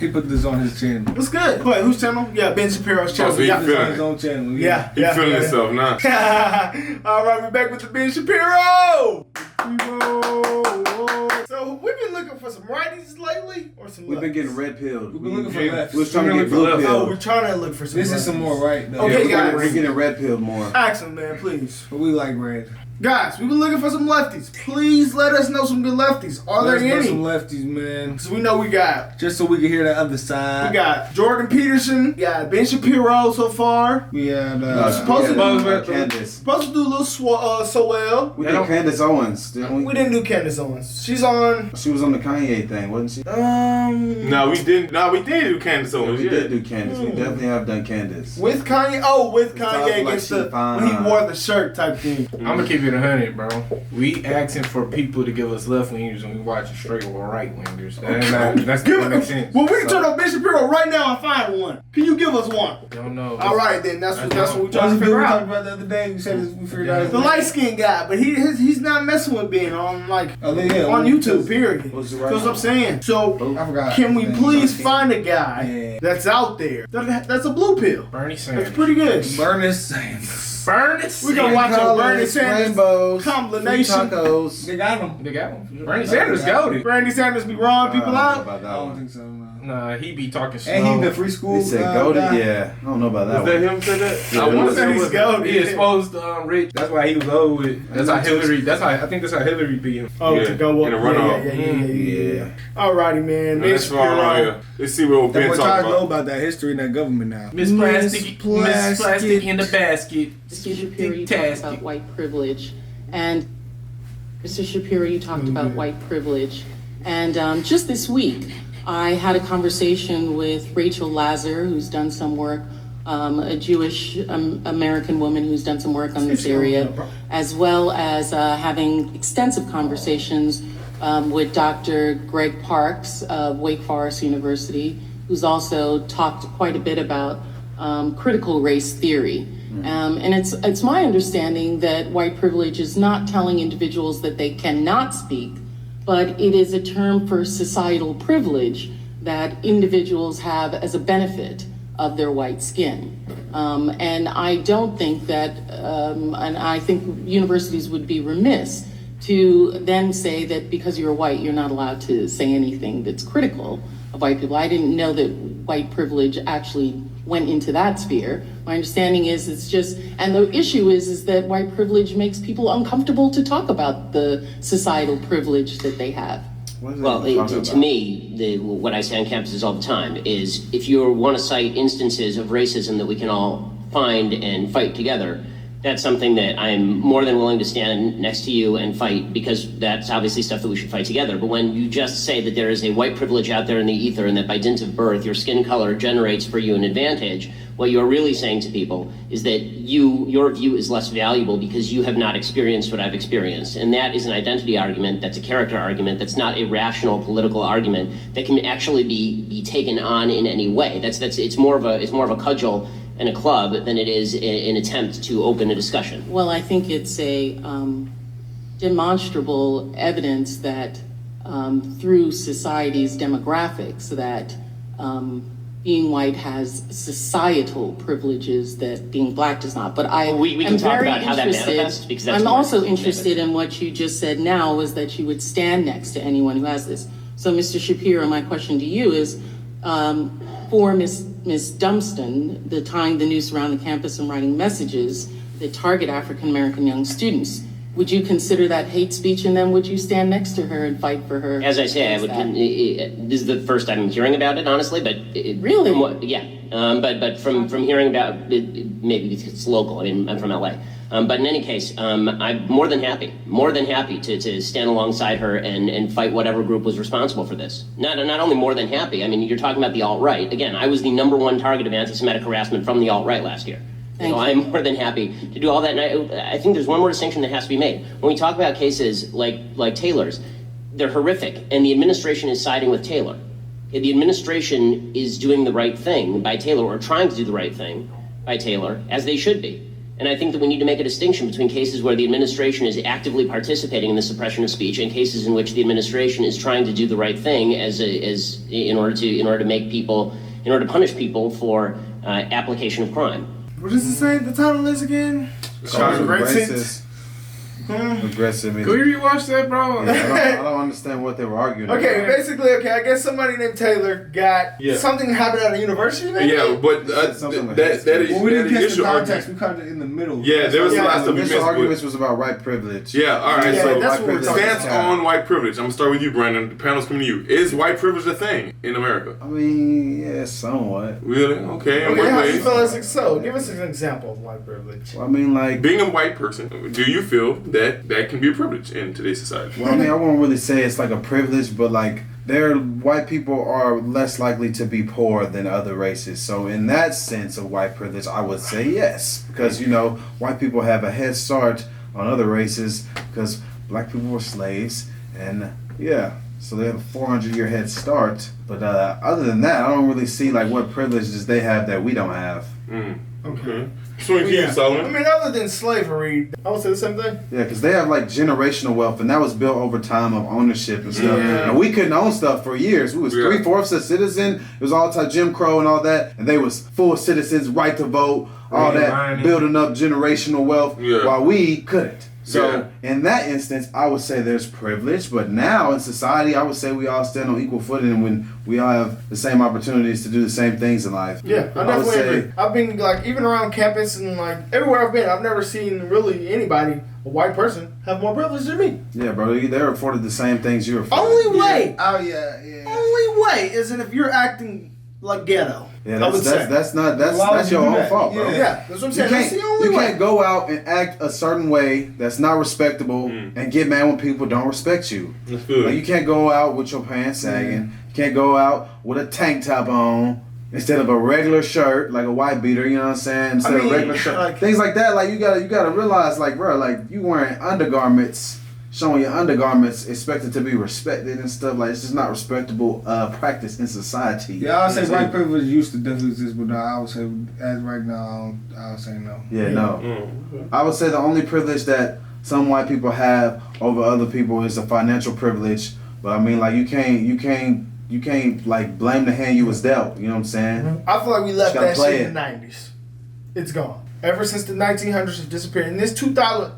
He put this on his channel. What's good? Wait, whose channel? Yeah, Ben Shapiro's channel. So he This on feeling his own channel. Yeah. He feeling himself now. All right, we're back with the Ben Shapiro. So we've been looking for some righties lately, or some. We've been getting red pilled. We've been looking for left. We was trying to get blue Oh, pilled. we're trying to look for some. This is lefties. some more right though. Okay, guys. We're getting red pilled more. Action, man, please. But we like red. Guys, we've been looking for some lefties. Please let us know some good lefties. Are Let's there know any? some lefties, man. So we know we got. Just so we can hear the other side. We got Jordan Peterson. We got Ben Shapiro so far. We had supposed to do Candace. Supposed to do a little Soel. We did Candace Owens, didn't we? We didn't do Candace Owens. She's on. She was on the Kanye thing, wasn't she? No, we didn't. No, we did do Candace Yeah, Owens. we did do Candace. We definitely have done Candace. With Kanye. Oh, with It's Kanye like against she the fine. when he wore the shirt type thing. I'm gonna keep it 100, bro. We asking for people to give us left wingers and we watching straight or right wingers. That's Give that makes sense. Well, we can turn on Ben Shapiro right now and find one. Can you give us one? Don't know. All right, then. That's what we What's trying the to dude we figure talked out. about the other day? We said we figured out his The name. light skinned guy, but he's not messing with Ben on like Oh, yeah, on YouTube. Period. What's the That's right what I'm saying. So I forgot. can we his name. please find a guy Yeah. that's out there that's a blue pill? Bernie Sanders. That's pretty good. Bernie Sanders. Bernie We gonna watch a Bernie Sanders rainbows, combination. tacos. They got him. They got one. Bernie Sanders goaded. Bernie Sanders be wrong people I don't know out. about I that don't one. think so. No. Nah, he be talking slow. And he the free school. He said guy. goated. Yeah, I don't know about that Was that one. him said that? Yeah, I want to said say he's was goated. He exposed Rich. That's why he was old with. That's how Hillary. I think that's how Hillary beat him. Oh, Yeah, to go up. in a runoff. Yeah. Alrighty, man. Ben That's fine on Shapiro. here. Let's see what That Ben boy talking trying to know about. about that history in that government now. Miss Plastic in the basket. Mr. Shapiro, you talked about white privilege, and Mr. Shapiro, you talked about white privilege, and just this week, I had a conversation with Rachel Lazar, who's done some work, a Jewish American woman who's done some work on this area, as well as having extensive conversations with Dr. Greg Parks of Wake Forest University, who's also talked quite a bit about critical race theory. And it's my understanding that white privilege is not telling individuals that they cannot speak, but it is a term for societal privilege that individuals have as a benefit of their white skin. And I don't think that, and I think universities would be remiss to then say that because you're white, you're not allowed to say anything that's critical of white people. I didn't know that white privilege actually went into that sphere. My understanding is it's just, and the issue is that white privilege makes people uncomfortable to talk about the societal privilege that they have. Well, to me, what I say on campuses all the time is if you want to cite instances of racism that we can all find and fight together, that's something that I'm more than willing to stand next to you and fight, because that's obviously stuff that we should fight together. But when you just say that there is a white privilege out there in the ether and that by dint of birth your skin color generates for you an advantage, what you're really saying to people is that your view is less valuable because you have not experienced what I've experienced. And that is an identity argument, that's a character argument, that's not a rational political argument that can actually be taken on in any way. It's more of a cudgel and a club than it is an attempt to open a discussion. Well, I think it's a demonstrable evidence that through society's demographics that being white has societal privileges that being black does not. But we can am talk very about how that interested. manifests, because that's I'm more also interesting. interested in what you just said now, was that you would stand next to anyone who has this. So, Mr. Shapiro, my question to you is, for Ms. Dunston, the tying the noose around the campus and writing messages that target African-American young students, would you consider that hate speech, and then would you stand next to her and fight for her? As I say, I would. This is the first time I'm hearing about it, honestly. But Really? But from hearing about it, maybe because it's local. I mean, I'm from LA. But in any case, I'm more than happy to stand alongside her and fight whatever group was responsible for this. Not only more than happy. I mean, you're talking about the alt-right. Again, I was the #1 target of anti-Semitic harassment from the alt-right last year. So I'm more than happy to do all that. And I think there's one more distinction that has to be made. When we talk about cases like Taylor's, they're horrific, and the administration is siding with Taylor. The administration is doing the right thing by Taylor, or trying to do the right thing by Taylor, as they should be. And I think that we need to make a distinction between cases where the administration is actively participating in the suppression of speech and cases in which the administration is trying to do the right thing in order to punish people for application of crime. What does it say? The title is again? Racist. Aggressive. Go rewatch that, bro. Yeah, I don't understand what they were arguing Okay, about. basically, I guess somebody named Taylor got something happened at a university, maybe? Yeah, but Something with that is Well, we didn't catch the initial context. argument. We caught it in the middle. Yeah, there was a lot of stuff we Initial missed. arguments was about white privilege. Yeah, all right. Yeah, So that's what we're talking stance about. on white privilege. I'm gonna start with you, Brandon. The panel's coming to you. Is white privilege a thing in America? I mean, yeah, somewhat. Really? Okay. In Okay, what how do you ways? feel as so? Give us an example of white privilege. Well, I mean, like, Being a white person, do you feel that can be a privilege in today's society? well, I mean, I won't really say it's like a privilege, but like, white people are less likely to be poor than other races. So in that sense of white privilege, I would say yes, because white people have a head start on other races because black people were slaves, and so they have a 400-year head start. But other than that, I don't really see like what privileges they have that we don't have. Okay. Swing to you, Solomon. I mean, other than slavery, I would say the same thing. Yeah, because they have like generational wealth, and that was built over time of ownership and stuff. Yeah. And we couldn't own stuff for years. We was 3/4 a citizen. It was all time Jim Crow and all that, and they was full citizens, right to vote, all that, building up generational wealth, while we couldn't. So in that instance, I would say there's privilege, but now in society, I would say we all stand on equal footing when we all have the same opportunities to do the same things in life. Yeah, I definitely agree. I've been like even around campus and like everywhere I've been, I've never seen really anybody, a white person, have more privilege than me. Yeah, bro, they're afforded the same things you're afforded. Only way. Oh yeah. Only way is that if you're acting like ghetto. Yeah, that's your own fault, bro. Yeah, that's what I'm saying. That's the only You way. can't go out and act a certain way that's not respectable and get mad when people don't respect you. That's good. Like, you can't go out with your pants sagging. You can't go out with a tank top on instead of a regular shirt, like a white beater. You know what I'm saying? Instead of a regular shirt, like, things like that. Like you gotta realize, like, bro, like you wearing undergarments. Showing your undergarments expected to be respected and stuff, like it's just not respectable practice in society. Yeah, I would say white privilege used to definitely exist, but I would say as right now, I would say no. Yeah, no. I would say the only privilege that some white people have over other people is a financial privilege. But I mean, like you can't like blame the hand you was dealt. You know what I'm saying? I feel like we left Just gotta that play shit in the 90s. It's gone. Ever since the 1900s have disappeared. And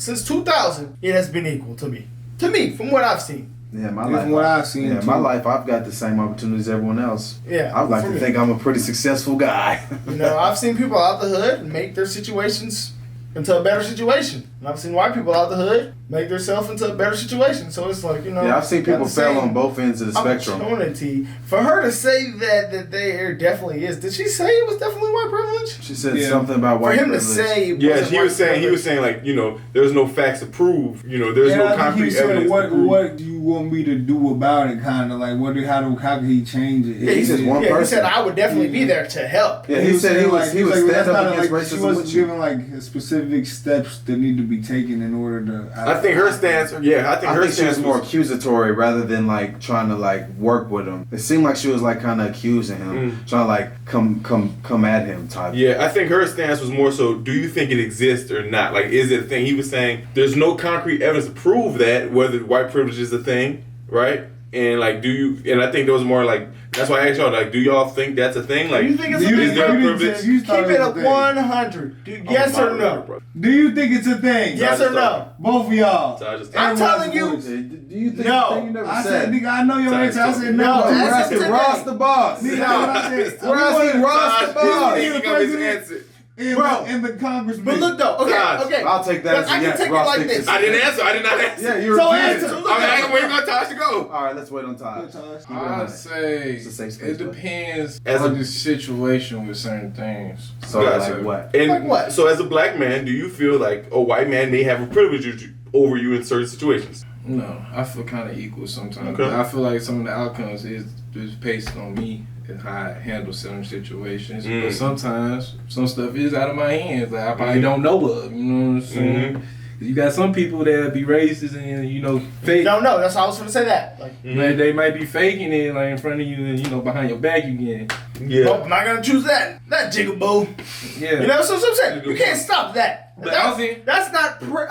since 2000, it has been equal to me. To me, from what I've seen. Yeah, my From life. what I've seen, Yeah, my life. I've got the same opportunities as everyone else. Yeah. I'd like for to me. think I'm a pretty successful guy. I've seen people out the hood make their situations into a better situation. And I've seen white people out the hood make themselves into a better situation. So it's like, Yeah, I've seen people fail on both ends of the spectrum. Opportunity. For her to say that there definitely is. Did she say it was definitely white privilege? She said something about white For him privilege. to say it Yeah, wasn't he white was privilege. saying like, there's no facts to prove. There's no I think concrete he said, evidence to prove. what do you want me to do about it? Kind of like how can he change it? Yeah, He said one he person. said I would definitely be there to help. Yeah, he said he would stand that's up not against like, she racism wasn't with you. giving like specific steps that need to be taken in order to. I think her stance. Yeah, I think her she stance was more accusatory rather than like trying to like work with him. It seemed like she was like kind of accusing him, trying to like come at him type. Yeah, I think her stance was more so, do you think it exists or not? Like, is it a thing? He was saying there's no concrete evidence to prove that, whether white privilege is a thing, right? And like, and I think there was more like, that's why I asked y'all, like, do y'all think that's a thing? Like, Do you think it's a is thing? there a privilege? Keep it at 100. Yes or no? Do you think it's a thing? Yes or no? Both of y'all. So I just I'm telling you. Do you think No. you never I said? said, nigga, I know your Sorry, answer. I sorry. said No, no. that's We're asking today. Ross the boss. Nigga, that's what I said. We're asking Ross the boss. He gonna miss his answer. Bro. In the congressman. But look though, okay. I'll take that But as I a can yes. take it Ross like thinks this. it's- I didn't answer. I did not answer. Yeah, you So refused. answer. I'm waiting on Tosh to go. All right, let's wait on Todd. I'd say It's a safe space, it depends As on a- the situation with certain things. So Gotcha. like what? And Like what? So as a black man, do you feel like a white man may have a privilege over you in certain situations? No, I feel kind of equal sometimes. Okay. I feel like some of the outcomes is based on me and how I handle certain situations. But sometimes some stuff is out of my hands that I probably don't know of. You know what I'm saying? You got some people that be racist and fake. Don't know. That's how I was gonna say that. Like, Like, they might be faking it like in front of you and behind your back again. Yeah. nope, I'm not gonna choose that jigaboo. Yeah. You know what I'm saying? You can't stop that. But I see- That's not privilege.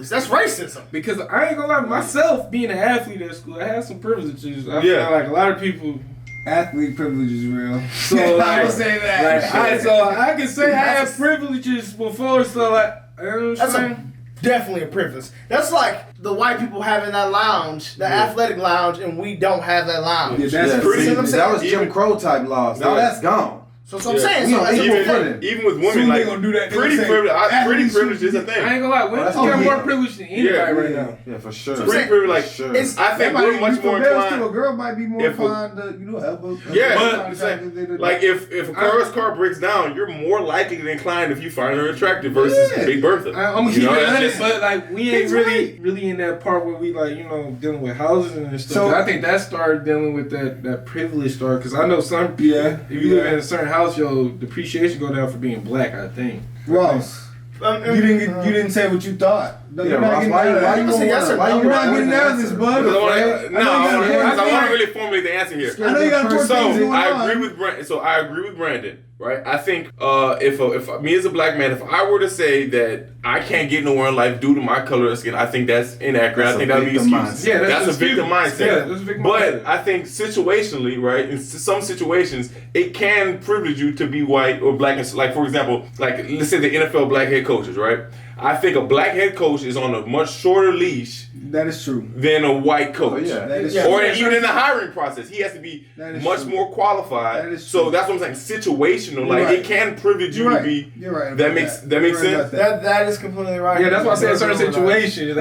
That's racism. Because I ain't gonna lie, myself being an athlete at school, I had some privileges. I Yeah. feel like a lot of people. Athlete privilege is real. So I like, would say that. I can say I had privileges before. So like, you know what I'm That's saying? definitely a privilege. That's like the white people having that lounge, the athletic lounge, and we don't have that lounge. Yeah, that's Yeah, pretty. See what I'm that saying? was Jim Crow type laws. Now Yeah. that's gone. So that's what I'm saying. So Yeah. as a Even- woman, Even with women, Soon they like gonna do that. They pretty gonna say, privilege. Pretty athletes privilege is a should- thing. I ain't gonna lie, women that's got okay. more privilege than anybody Yeah. right now. Yeah, for sure. Pretty privilege, like Sure. it's- I think we're much more inclined. A girl might be more if a- inclined to, help her. Yeah, help it's her like, than- like if a car's car breaks down, you're more likely to incline if you find her attractive versus Yeah. Big Bertha. I'm gonna You keep know, it that's honest, just- but like we ain't It's really in that part where we like dealing with houses and stuff. So- 'Cause I think that started dealing with that privilege started. Because I know some people, Yeah. if you live in a certain house, your depreciation go down for being black. I think. Ross, you didn't say what you thought. No, Yeah, you're not Ross, getting why out of you that. Say yes or no. You're not getting out of this, bud. Because I want I to really formulate the answer here. know you got important So things going I on. agree with Brandon. So I agree with Brandon, right? I think if me as a black man, if I were to say that I can't get nowhere in life due to my color of skin, I think that's inaccurate. That's I think a that would be victim excuse. mindset. Yeah, that's a victim mindset. Yeah, that's a victim but mindset. I think situationally, right? In some situations, it can privilege you to be white or black. Like for example, like let's say the NFL black head coaches, right? I think a black head coach is on a much shorter leash That is true. than a white coach. Oh, yeah. That is Yeah. true. Or even in the hiring process, he has to be That is much true. more qualified. That is So true. that's what I'm saying. Situational, You're like right. it can privilege you You're to right. be. You're right. That about makes You're sense. right about that. that is completely right. Yeah, that's why I said certain situations.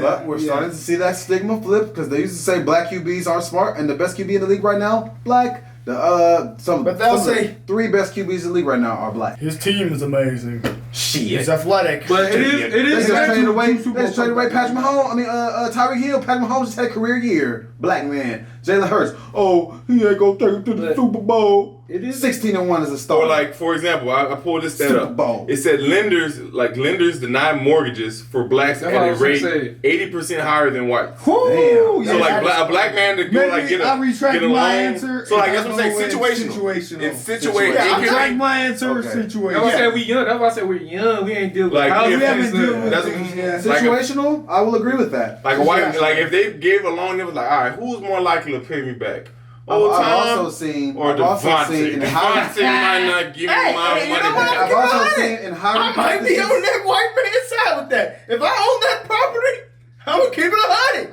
But we're starting to see that stigma flip because they used to say black QBs aren't smart, and the best QB in the league right now, black. But they'll say 3 best QBs in the league right now are black. His team is amazing. Shit. He's athletic. But it They is. just traded away. Super They just traded away Bowl. Patrick Mahomes. Tyreek Hill. Patrick Mahomes just had a career year. Black man. Jalen Hurts. Oh, he ain't gonna take it to the But- Super Bowl. It is. 16-1 as a starter. Or like, for example, I pulled this stat Super up. Bowl. It said lenders deny mortgages for blacks That's at what I a was gonna rate say. 80% higher than whites. Woo, Damn. So yeah, like that's- a black man to go Maybe like get I retract a my loan. answer. So like and that's what I'm saying. I go with Situational. It's Situational. situational. Yeah, I It can retract be- my answer. Okay. Situation. That's why I said we young. That's why I said we're young. We ain't dealing with Like, houses we haven't and dealt stuff. with That's things, what- yeah. like a- Situational, I will agree with that. Like a white, like if they gave a loan, it was like, all right, who's more likely to pay me back? Old I've Tom also seen. or I've also Devontae? seen in high. Devontae might not give me Hey, my hey, you money know what? back. I've also seen in I hiring might be on practices. that white man's side with that. If I own that property, I'm gonna keep it 100.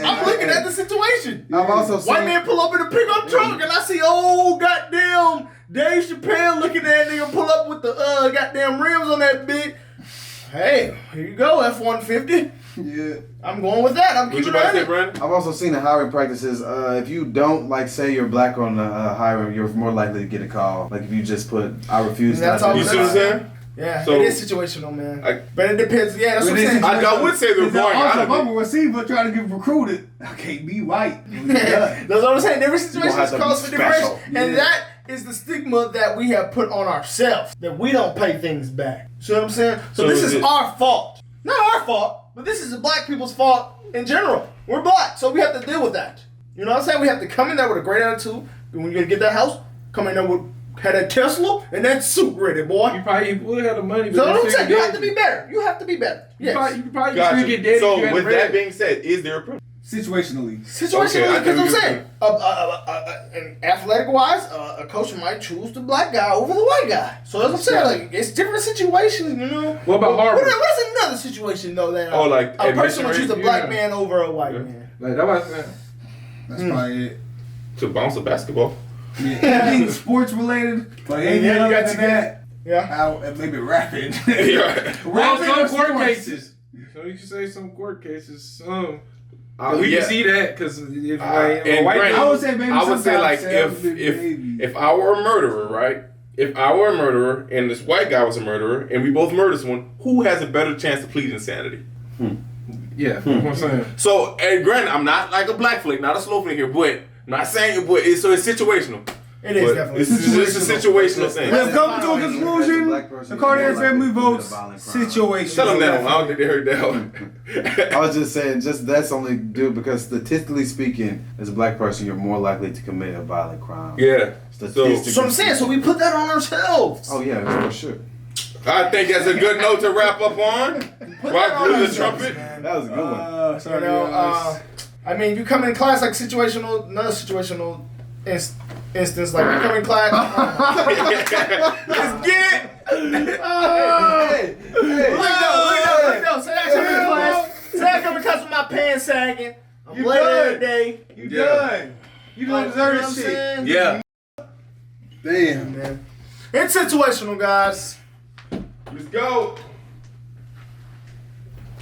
I'm looking at the situation. I've also seen. White man pull up in a pickup truck and I see old goddamn Dave Chappelle looking at that nigga pull up with the goddamn rims on that bitch. Hey, here you go, F-150. Yeah. I'm going with that. I'm What you keeping it about to say, 100. Brandon? I've also seen in hiring practices, if you don't like say you're black on the hiring, you're more likely to get a call. Like if you just put I refuse. And that's not all to You be see what I'm hired. saying? Yeah, So- it is situational, man. I- But it depends. Yeah, that's what I'm But it saying. is- I would say they're It's growing out also, of if I'm it. a receiver trying to get recruited, I can't be white. That's what I'm saying. Different situations have to be calls for different. special. And Yeah. that is the stigma that we have put on ourselves, that we don't pay things back. See what I'm saying? So So this is is it- our fault. Not our fault, but this is the black people's fault in general. We're black, so we have to deal with that. You know what I'm saying? We have to come in there with a great attitude. When you get that house, come in there with had that Tesla and that suit ready, boy. You probably would have the money. But So you I'm still saying get you have to dead. be better. You have to be better. Yes. You probably still get Gotcha. dead. if you So had with bread. that being said, is there a privilege? Situationally. Situationally, Okay, I because think I'm we saying, athletic wise, a coach might choose the black guy over the white guy. So that's what I'm saying. Like it's different situations, you know. What about Harvard? What's another situation though that Oh, like a person admission would choose a rate? black Yeah. man over a white Yeah. man? Like that was saying. That's probably it. To bounce a basketball? Yeah. Anything sports related, but anything Yeah, you other got than to that, Yeah. maybe rapping. Yeah. Well, Rapping some or court sports? cases. So you can say some court cases. We yeah. can see that because if like, and a white granted, I would say maybe I would say like sometimes maybe. if I were a murderer, right? If I were a murderer and this white guy was a murderer and we both murdered someone, who has a better chance to plead insanity? yeah, that's what I'm saying. So, and granted, I'm not like a black flick, not a slow flick here, but I'm not saying it, but it's situational. It is But definitely it's a situational thing. We have come to a As conclusion. a black person, The Carter you're more family likely to commit a votes violent crime. situation. Tell them that one. I don't think they heard that one. I was just saying, just that's only due because statistically speaking, as a black person, you're more likely to commit a violent crime. Yeah. Statistically. So I'm saying, so we put that on ourselves. Oh yeah, for sure. I think that's a good note to wrap up on. While I blew the trumpet. That was a good one. You know, I mean, you come in class like situational, another situational instance, like you come in class. Let's get it. Hey, look though, say I come in class. Say I come in class with my pants sagging. I'm You late done. every day. You Yeah. done. You don't deserve this shit. Saying? Yeah. Damn. Man. It's situational, guys. Let's go.